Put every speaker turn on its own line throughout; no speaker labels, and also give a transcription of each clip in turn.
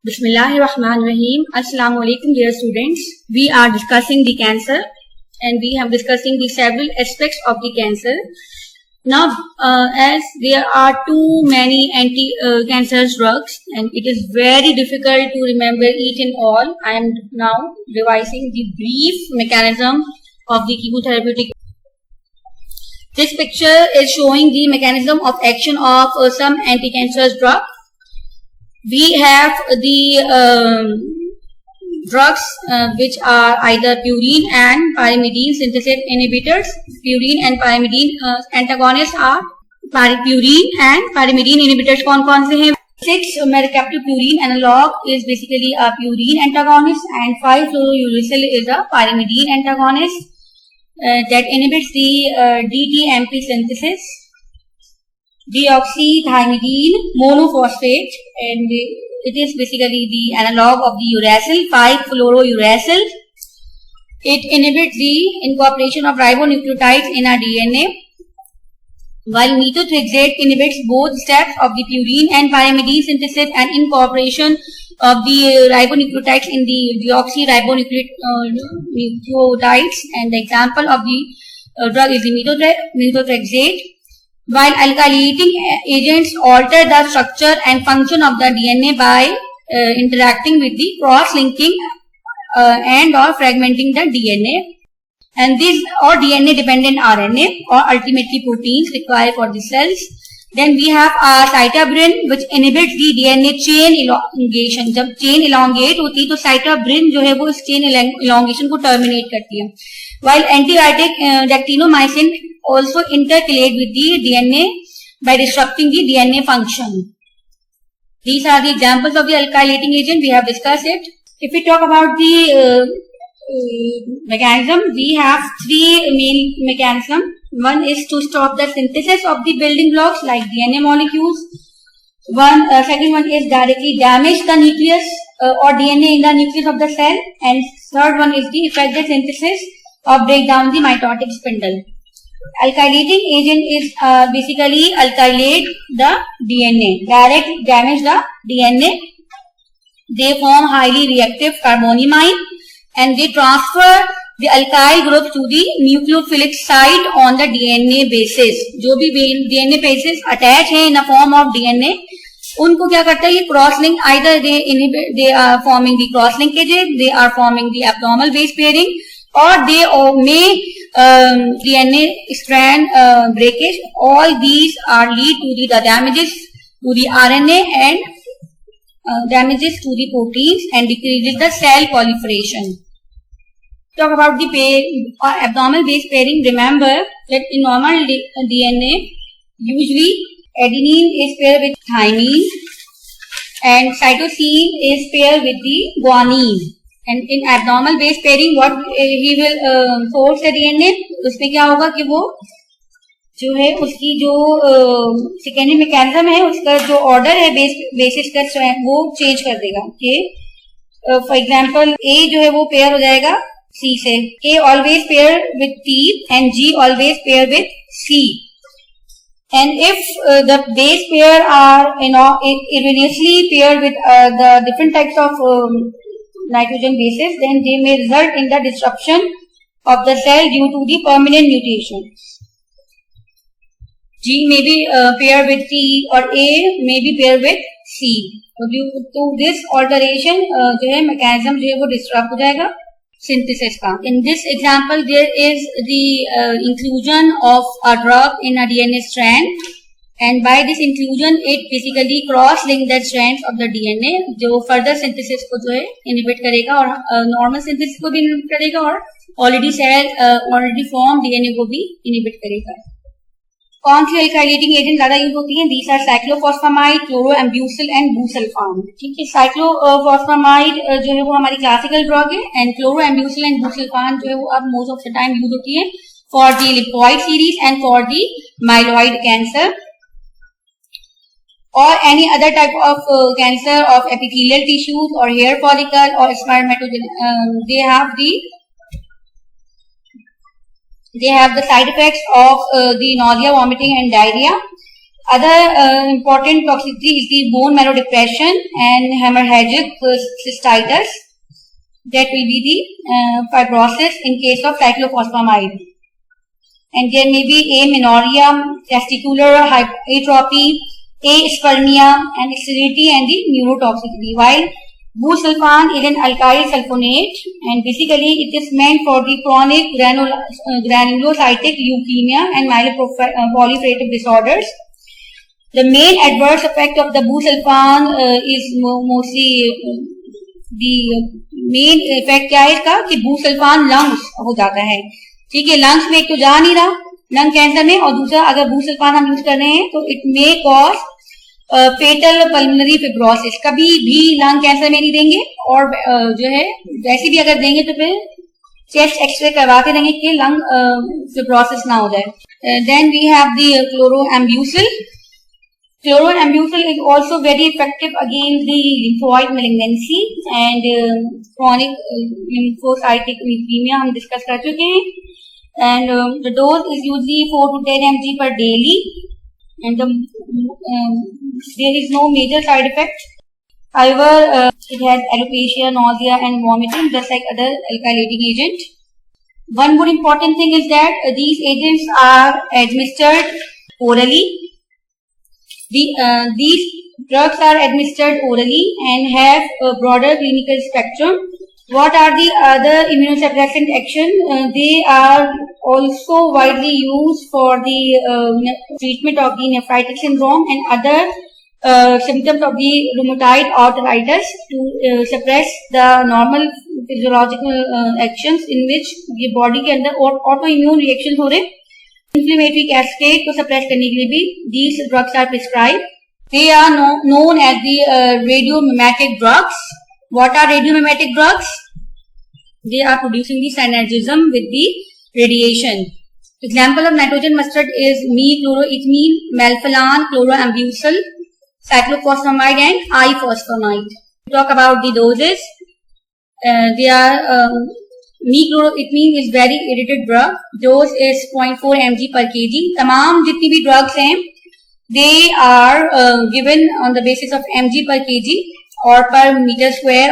Bismillahirrahmanirrahim. Assalamu alaikum, dear students. We are discussing the cancer and we have discussing the several aspects of the cancer. Now, as there are too many anti-cancer drugs and it is very difficult to remember each and all, I am now revising the brief mechanism of the chemotherapeutic. This picture is showing the mechanism of action of some anti-cancer drug. We have the drugs which are either purine and pyrimidine synthesis inhibitors. Purine and pyrimidine antagonists are purine and pyrimidine inhibitors. कौन से हैं? 6-mercaptopurine analog is basically a purine antagonist and 5-fluorouracil is a pyrimidine antagonist that inhibits the DDMP synthesis. Deoxythymidine monophosphate, and it is basically the analog of the uracil, 5-fluorouracil. It inhibits the incorporation of ribonucleotides in our DNA, while methotrexate inhibits both steps of the purine and pyrimidine synthesis and incorporation of the ribonucleotides in the deoxyribonucleotides. And the example of the drug is the methotrexate. While alkylating agents alter the structure and function of the DNA by interacting with the cross-linking and or fragmenting the DNA, and these or DNA-dependent RNA or ultimately proteins required for the cells. Then we have cytabrin, which inhibits the DNA chain elongation. जब chain elongate होती है तो cytabrin जो है वो इस chain elongation को terminate करती है. While antibiotic dactinomycin also intercalate with the DNA by disrupting the DNA function. These are the examples of the alkylating agent. We have discussed it. If we talk about the mechanism, we have three main mechanisms. One is to stop the synthesis of the building blocks like DNA molecules. Second one is directly damage the nucleus or DNA in the nucleus of the cell. And third one is the effect the synthesis or break down the mitotic spindle. Alkylating agent is basically alkylate the DNA, direct damage the DNA. They form highly reactive carbonamide and they transfer the alkyl group to the nucleophilic site on the DNA basis. जो भी DNA bases attach है in the form of DNA, उनको क्या करता है ये cross link, either they are forming the cross linkages, they are forming the abnormal base pairing, or they may DNA strand breakage. All these are lead to the damages to the RNA and damages to the proteins and decreases the cell proliferation. Talk about the abnormal base pairing. Remember that in normal DNA, usually adenine is paired with thymine and cytosine is paired with the guanine. And in abnormal base pairing, what he will force the DNA, उसमें क्या होगा कि वो जो है उसकी जो secondary mechanism है उसका जो ऑर्डर है बेसिस का वो चेंज कर देगा. फॉर एग्जांपल A जो है वो पेयर हो जाएगा C से. A always pair with T and G always pair with C. And if the base pair are erroneously paired with the different types of nitrogen bases, then they may result in the disruption of the cell due to the permanent mutation. G may be paired with T or A may be paired with C. So due to this alteration जो है mechanism जो है वो disrupt हो जाएगा synthesis का. In this example, there is the inclusion of a drug in a DNA strand, and by this inclusion, it basically cross-link the strands of the DNA, जो further synthesis को जो है inhibit करेगा और normal synthesis को भी inhibit करेगा और already formed DNA को भी inhibit करेगा. कौन सी alkylating agent ज्यादा यूज होती है? These are cyclophosphamide, chloroambucil and busulfan. ठीक है, cyclophosphamide जो है वो हमारी classical drug है and chloroambucil and busulfan जो है वो अब most of the time use होती है for the lymphoid series and for the myeloid cancer or any other type of cancer of epithelial tissues or hair follicle or spermatogenesis. They have the side effects of the nausea, vomiting and diarrhea. Other important toxicity is the bone marrow depression and hemorrhagic cystitis. That will be the fibrosis in case of cyclophosphamide. And there may be amenorrhea, testicular atrophy, aspermia, and sterility and the neurotoxicity. While busulfan is an alkyl sulfonate, and basically it is meant for the chronic granulocytic leukemia and myeloproliferative disorders. The main adverse effect of the busulfan is mostly the main effect क्या है इसका कि बुसल्फान lungs हो जाता है. ठीक है, lungs में एक तो जा नहीं रहा लंग कैंसर में, और दूसरा अगर बुसल्फान हम यूज कर रहे हैं तो it may cause fetal pulmonary fibrosis. कभी भी लंग कैंसर में नहीं देंगे, और जो है वैसे भी अगर देंगे तो फिर चेस्ट एक्सरे करवाते रहेंगे कि लंग फिब्रोसिस ना हो जाए. Then we have the chlorambucil. Chloroambucil is also very effective against the lymphoid malignancy and chronic lymphocytic leukemia हम डिस्कस कर चुके हैं. And the dose is usually 4 to 10 mg per daily, and there is no major side effect. However, it has alopecia, nausea, and vomiting, just like other alkylating agent. One more important thing is that these agents are administered orally. These drugs are administered orally and have a broader clinical spectrum. What are the other immunosuppressant action? They are also widely used for the treatment of the nephritic syndrome and other symptoms of the rheumatoid arthritis to suppress the normal physiological actions in which the body के अंदर autoimmune reactions हो रहे. Inflammatory cascade को suppress करने के लिए भी these drugs are prescribed. They are known as the radiomimetic drugs. What are radiomimetic drugs? They are producing the synergism with the radiation. Example of nitrogen mustard is mechloroethylene, melphalan, chloroambucil, cyclophosphamide, and ifosfamide. Talk about the doses. They are mechloroethylene is very irritated drug. Dose is 0.4 mg per kg. तमाम जितनी भी drugs हैं, they are given on the basis of mg per kg or per meter square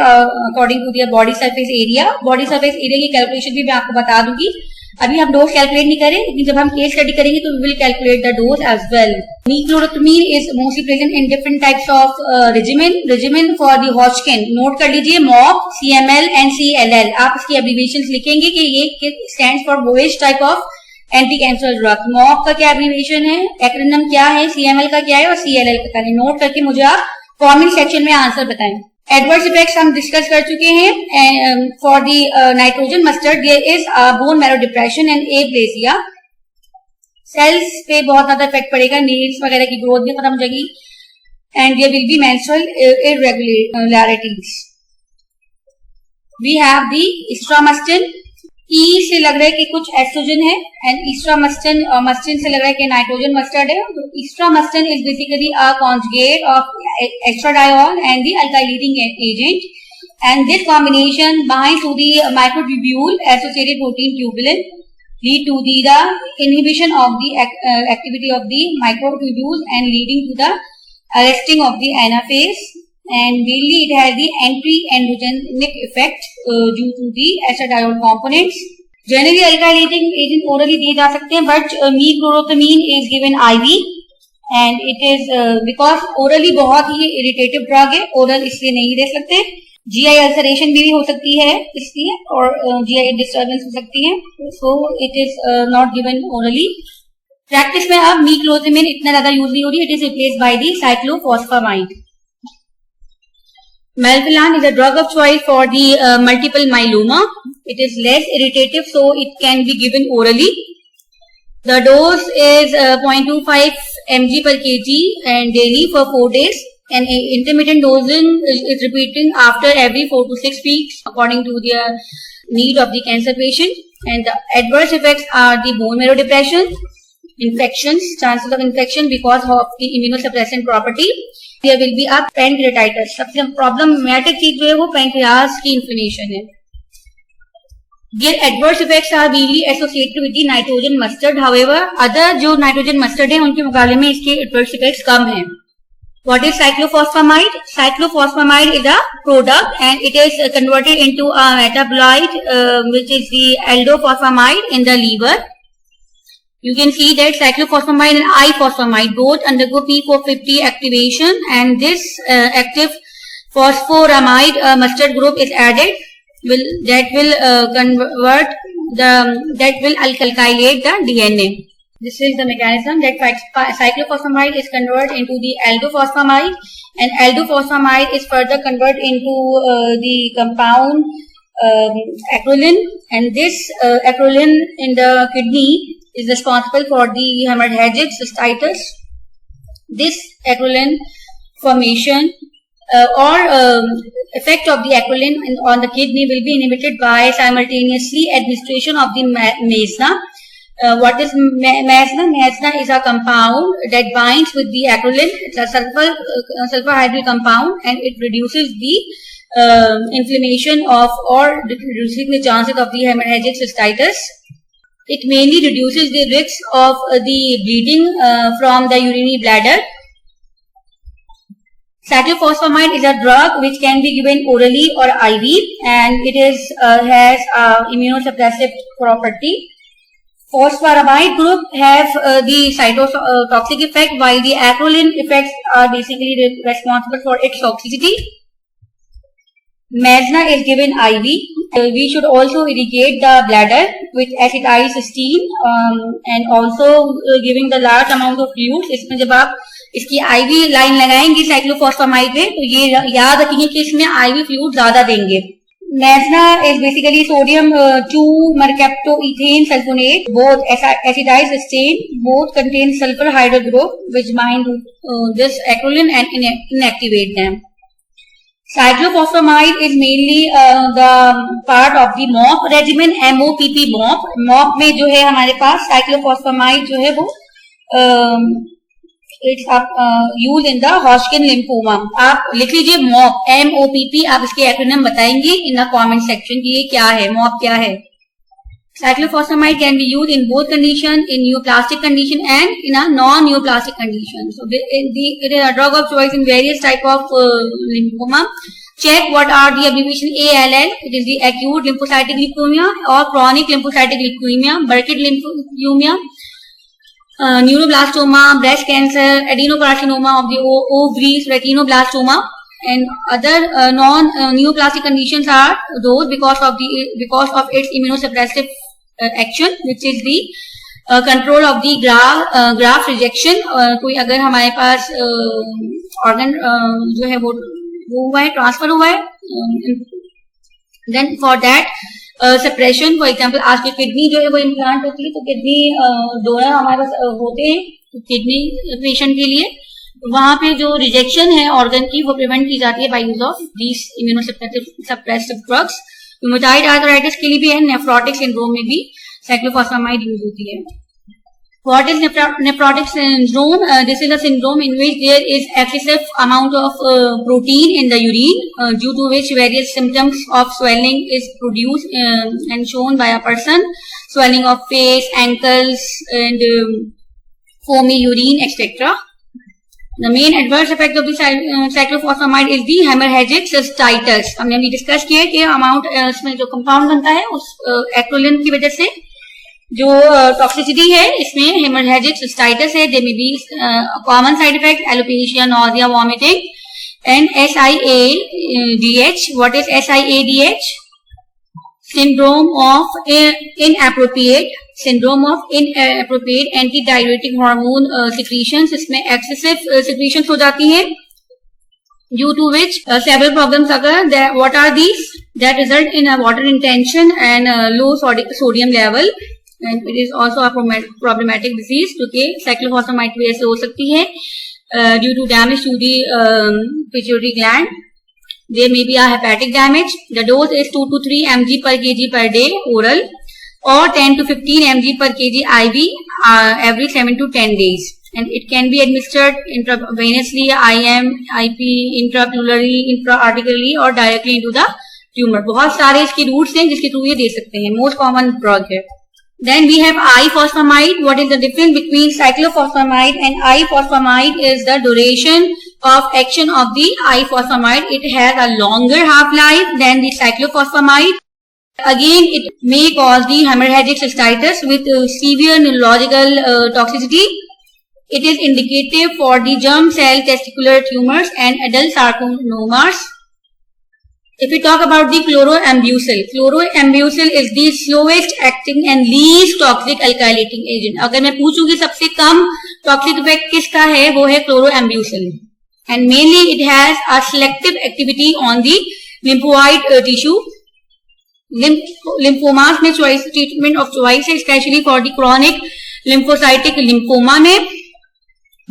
according to their body surface area. Body surface area की calculation भी मैं आपको बता दूंगी. अभी हम डोज कैलकुलेट नहीं करें, लेकिन जब हम केस स्टडी करेंगे तो we will calculate the dose as well. Mechloroethylene is mostly present in different types of regimen for the Hodgkin. Note कर लीजिए MOP, CML and CLL. आप इसकी एब्रीविएशंस लिखेंगे कि ये stands for which type of anti cancer drug. MOP का क्या abbreviation है, एक्रोनिम क्या है, CML का क्या है और CLL का क्या है. नोट करके मुझे आप कमेंट सेक्शन में आंसर बताएं. एडवर्स इफेक्ट्स हम डिस्कस कर चुके हैं. For the nitrogen mustard there is bone marrow depression and aplasia. Cells पे बहुत ज्यादा इफेक्ट पड़ेगा, नीड्स वगैरह की ग्रोथ भी खत्म हो जाएगी, and there will be menstrual irregularities. We have the estramustine. E से लग रहा है कि कुछ एस्ट्रोजन है, एंड इस्ट्रामस्टिन मस्टिन से लग रहा है कि नाइट्रोजन मस्टर्ड है. तो estramustine is basically a conjugate of estradiol and the alkylating agent, and this combination binds to the microtubule associated protein tubulin, lead to the inhibition of the activity of the microtubules and leading to the arresting of the anaphase, and mainly it has the anti-androgenic effect due to the estradiol components. Generally alkylating agent orally दिए जा सकते हैं, but mechloroethylene is given IV, and it is because orally बहुत ही irritative drug है, oral इसलिए नहीं दे सकते. GI ulceration भी हो सकती है इसलिए, और GI डिस्टर्बेंस हो सकती है, so it is not given orally. Practice में अब mechloroethylene इतना ज्यादा यूज नहीं हो रही, it is replaced by the cyclophosphamide. Melphalan is a drug of choice for the multiple myeloma. It is less irritative, so it can be given orally. The dose is 0.25 mg per kg and daily for 4 days. And intermittent dosing is repeated after every 4 to 6 weeks according to the need of the cancer patient. And the adverse effects are the bone marrow depression, infections, chances of infection because of the immunosuppressant property. There will be a pancreatitis. सबसे problematic चीज जो है वो pancreas की inflammation है. Their adverse effects are mainly associated with the nitrogen mustard. However, other जो nitrogen mustard है उनके मुकाबले में इसके adverse effects कम हैं. What is cyclophosphamide? Cyclophosphamide is a product and it is converted into a metabolite which is the aldophosphamide in the liver. You can see that cyclophosphamide and ifosfamide both undergo P450 activation, and this active phosphoramide mustard group is added. That will alkylate the DNA. This is the mechanism that cyclophosphamide is converted into the aldophosphamide, and aldophosphamide is further converted into the compound acrolein, and this acrolein in the kidney is responsible for the hemorrhagic cystitis. This acrolein formation or effect of the acrolein on the kidney will be inhibited by simultaneously administration of the mesna. What is mesna? Mesna is a compound that binds with the acrolein. It's a sulfur-hydryl compound, and it reduces the inflammation of or reducing the chances of the hemorrhagic cystitis. It mainly reduces the risk of the bleeding from the urinary bladder. Cyclophosphamide is a drug which can be given orally or IV, and it has immunosuppressive property. Phosphoramide group have the cytotoxic effect, while the acrolein effects are basically responsible for its toxicity. Mesna is given IV. We should also irrigate the bladder with acetylcysteine and also giving the large amount of fluids. इसमें जब आप इसकी IV line लगाएंगे cyclophosphamide पे, तो ये याद रखेंगे कि इसमें IV फ्लूइड ज्यादा देंगे. Mesna is basically sodium 2-mercaptoethane sulfonate. Both acetylcysteine both contain sulfur hydryl group which bind this acrolein and inactivate them. Cyclophosphamide is mainly the part of the MOP regimen, MOPP MOP. MOP में जो है हमारे पास cyclophosphamide जो है वो it's used in the Hodgkin lymphoma. आप लिख लीजिए MOP, MOPP. आप इसके एक्रोनिम बताएंगे in the comment section कि ये क्या है, MOP क्या है. Cyclophosphamide can be used in both condition, in neoplastic condition and in a non-neoplastic condition. So it is a drug of choice in various type of lymphoma. Check what are the abbreviation ALL. It is the acute lymphocytic leukemia or chronic lymphocytic leukemia, Burkitt leukemia, neuroblastoma, breast cancer, adenocarcinoma of the ovaries, retinoblastoma, and other non-neoplastic conditions are those because of its immunosuppressive action, which is the control of the graft rejection. कोई अगर हमारे पास organ जो है वो हुआ है, transfer हुआ है, then for that suppression, for example आज की किडनी जो है वो इम्प्लांट होती है, तो किडनी डोनर हमारे पास होते हैं किडनी पेशेंट के लिए, वहां पे जो रिजेक्शन है ऑर्गन की वो प्रिवेंट की जाती है by use of these immunosuppressive drugs. Rheumatoid arthritis के लिए भी है, नेफ्रोटिक सिंड्रोम में भी साइक्लोफॉस्फामाइड यूज होती है. What is nephrotic syndrome? This is a syndrome in which there is excessive amount of protein in the urine, due to which various symptoms of swelling is produced and shown by a person. Swelling of face, ankles, and foamy urine, etc. The main adverse effect of the cyclophosphamide is the hemorrhagic cystitis. हमने अभी discuss किया कि amount इसमें जो compound बनता है उस acrolein की वजह से जो टॉक्सिसिटी है इसमें हेमोरैजिक सिस्टाइटिस है. They may be common side effect alopecia, nausea, vomiting and SIADH. What is SIADH? syndrome of inappropriate antidiuretic hormone secretions. इसमें excessive secretions हो जाती हैं, due to which several problems occur. What are these? That result in a water retention and low sodium level, and it is also a problematic disease क्योंकि cyclophosphamide की वजह से हो सकती है due to damage to the pituitary gland. There may be a hepatic damage. The dose is 2 to 3 mg per kg per day oral or 10 to 15 mg per kg IV every 7 to 10 days. And it can be administered intravenously, IM, IP, intraplurally, intra-articularly or directly into the tumour. बहुत सारे इसके roots हैं जिसके through ये दे सकते हैं, most common drug है। Then we have ifosfamide. What is the difference between cyclophosphamide and ifosfamide is the duration of action of the ifosfamide. It has a longer half-life than the cyclophosphamide. Again, it may cause the hemorrhagic cystitis with severe neurological toxicity. It is indicative for the germ cell testicular tumors and adult sarcomas. If we talk about the chloroambucil is the slowest acting and least toxic alkylating agent. अगर मैं पूछूंगी सबसे कम toxic effect किसका है, वो है chloroambucil. And mainly it has a selective activity on the lymphoid tissue. Lymphomas में treatment of choice है, especially for the chronic lymphocytic lymphoma में.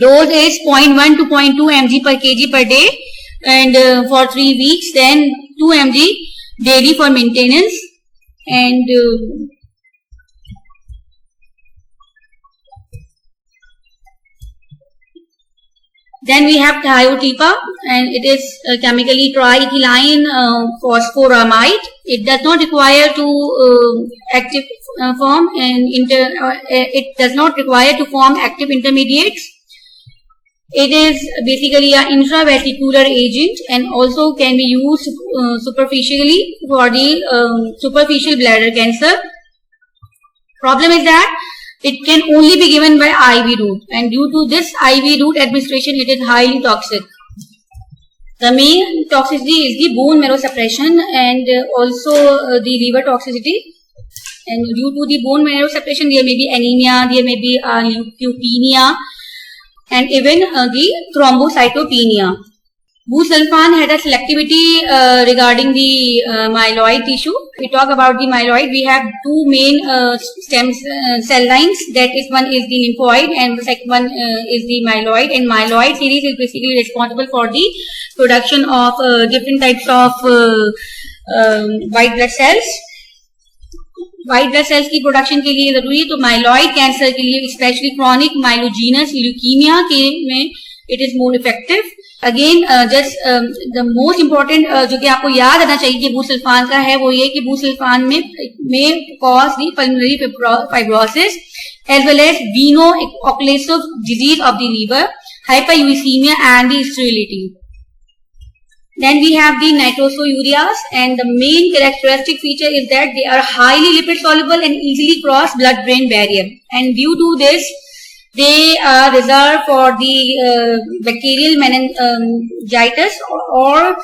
Dose is 0.1 to 0.2 mg per kg per day and for 3 weeks, then 2 mg daily for maintenance. And then we have thiotepa, and it is chemically triethylene phosphoramide. It does not require to active form and it does not require to form active intermediates. It is basically an intravesicular agent and also can be used superficially for the superficial bladder cancer. Problem is that it can only be given by IV route, and due to this IV route administration, it is highly toxic. The main toxicity is the bone marrow suppression and also the liver toxicity. And due to the bone marrow suppression, there may be anemia, there may be leukopenia, and even the thrombocytopenia. Busulfan had a selectivity regarding the myeloid tissue. We talk about the myeloid. We have two main stem cell lines. That is, one is the lymphoid and the second one is the myeloid. And myeloid series is basically responsible for the production of different types of white blood cells. White blood cells की production के लिए जरूरी है, तो myeloid cancer के लिए specially chronic माइलोजीनस leukaemia के में it is more effective. Again just the most important जो कि आपको याद रहना चाहिए कि बुसल्फान का है, वो ये कि बुसल्फान में cause the pulmonary fibrosis as well as veno occlusive disease of the liver, hyperuricemia and the sterility. Then we have the nitrosoureas, and the main characteristic feature is that they are highly lipid soluble and easily cross blood-brain barrier. And due to this, they are reserved for the bacterial meningitis or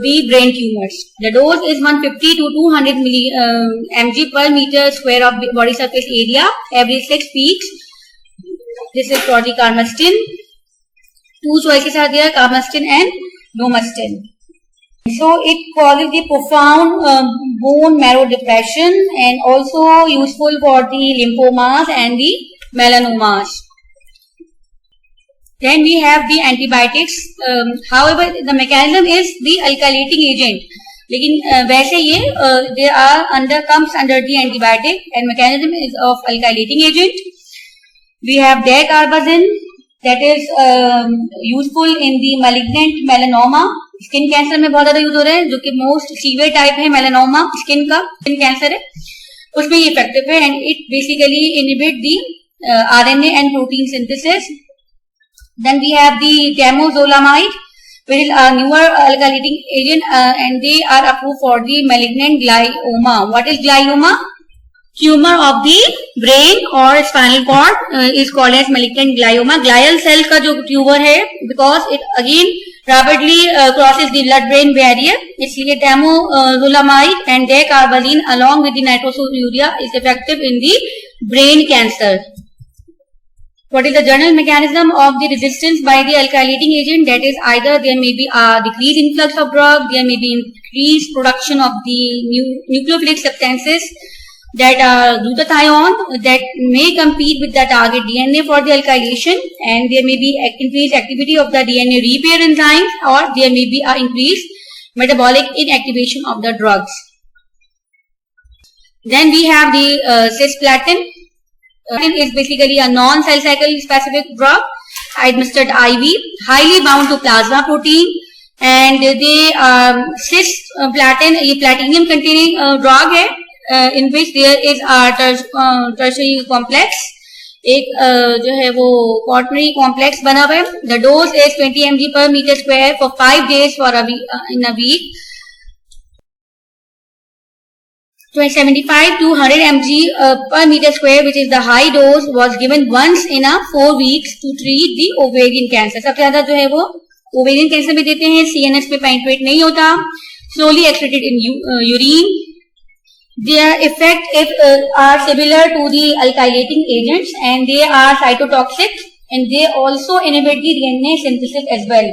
the brain tumors. The dose is 150 to 200 mg per meter square of body surface area every 6 weeks. This is for the carmazine. Two choices are there: carmazine and Lomustine. So it causes the profound bone marrow depression and also useful for the lymphomas and the melanomas. Then we have the antibiotics. However, the mechanism is the alkylating agent. लेकिन वैसे ये they are comes under the antibiotic, and mechanism is of alkylating agent. We have dacarbazine. That is useful in the malignant melanoma. Skin cancer में बहुत ज्यादा use हो रहा है, जो कि मोस्ट सीवियर टाइप है मेलानोमा, स्किन कैंसर है, उसमें ये इफेक्टिव है. And it basically inhibit the RNA and protein synthesis. Then we have the temozolomide, which is a newer alkylating agent, and they are approved for the malignant glioma. What is glioma? Tumor of the brain or spinal cord is called as malignant glioma. Glial cell का जो tumor है, because it again rapidly crosses the blood-brain barrier, इसलिए temozolomide and dacarbazine along with the nitrosourea is effective in the brain cancer. What is the general mechanism of the resistance by the alkylating agent? That is, either there may be a decreased influx of drug, there may be increased production of the nucleophilic substances that are glutathione that may compete with the target DNA for the alkylation, and there may be increased activity of the DNA repair enzymes, or there may be an increased metabolic inactivation of the drugs. Then we have the cisplatin. Cisplatin is basically a non-cell cycle specific drug administered IV, highly bound to plasma protein, and they cisplatin, ये platinum containing drug है, in which there is a tertiary complex, एक जो है वो quaternary complex बना हुआ है. The dose is 20 mg per meter square for 5 days for in a week. 75 to 100 mg per meter square, which is the high dose, was given once in a 4 weeks to treat the ovarian cancer. सबसे ज्यादा जो है वो ovarian cancer में देते हैं. CNS पे penetrate नहीं होता. Slowly excreted in urine. Their effect are similar to the alkylating agents, and they are cytotoxic, and they also inhibit the DNA synthesis as well.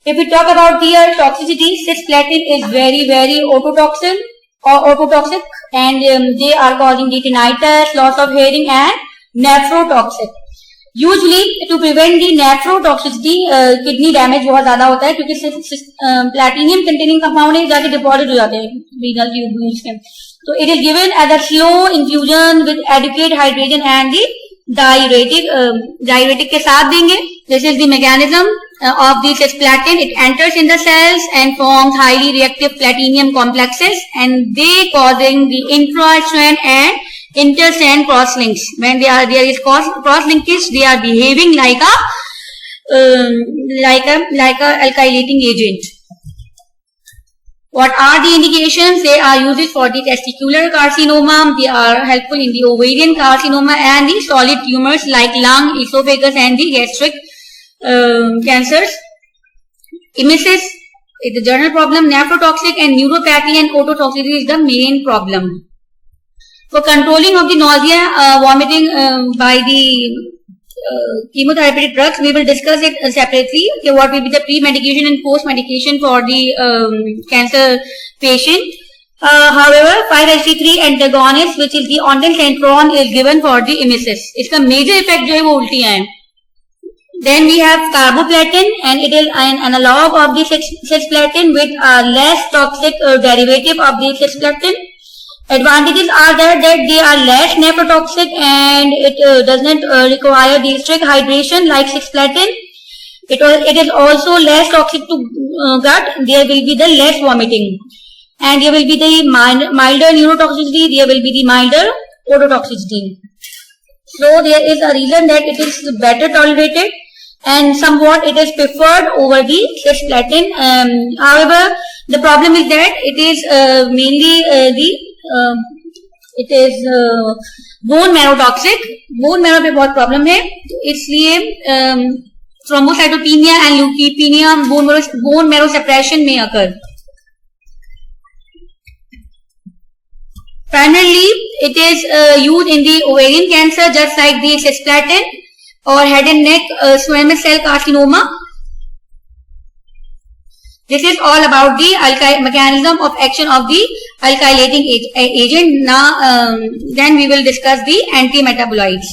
If we talk about their toxicity, cisplatin is very, very ototoxic, and they are causing the tinnitus, loss of hearing, and nephrotoxic. Usually to prevent the nephrotoxicity, kidney damage बहुत ज्यादा होता है, क्योंकि platinum containing compound है जाके deposit हो जाते हैं renal tubules में. So it is given as a slow infusion with adequate hydration and the diuretic के साथ देंगे. This is the mechanism of the cisplatin. It enters in the cells and forms highly reactive platinum complexes, and they causing the intra-strand and inter-strand crosslinks. When there is cross-linkage, they are behaving like a alkylating agent. What are the indications? They are used for the testicular carcinoma. They are helpful in the ovarian carcinoma and the solid tumors like lung, esophagus, and the gastric cancers. Emesis is the general problem. Nephrotoxic and neuropathy and ototoxicity is the main problem. For controlling of the nausea, vomiting by the chemotherapeutic drugs, we will discuss it separately. Okay, what will be the pre-medication and post-medication for the cancer patient. However, 5-HT3 antagonist, which is the ondansetron, is given for the emesis. इसका major effect जो है वो उल्टियाँ हैं. Then we have carboplatin, and it is an analog of the cisplatin with a less toxic derivative of the cisplatin. Advantages are that they are less nephrotoxic, and it does not require the strict hydration like cisplatin. It is also less toxic to gut. There will be the less vomiting, and there will be the milder neurotoxicity. There will be the milder ototoxicity. So there is a reason that it is better tolerated, and somewhat it is preferred over the cisplatin. However, the problem is that it is mainly it is bone marrow toxic. Bone marrow पे बहुत problem है, इसलिए thrombocytopenia and leukopenia, bone marrow suppression may occur. Primarily, it is used in the ovarian cancer, just like the cisplatin, or head and neck squamous cell carcinoma. This is all about the mechanism of action of the alkylating agent. Now, then we will discuss the antimetabolites.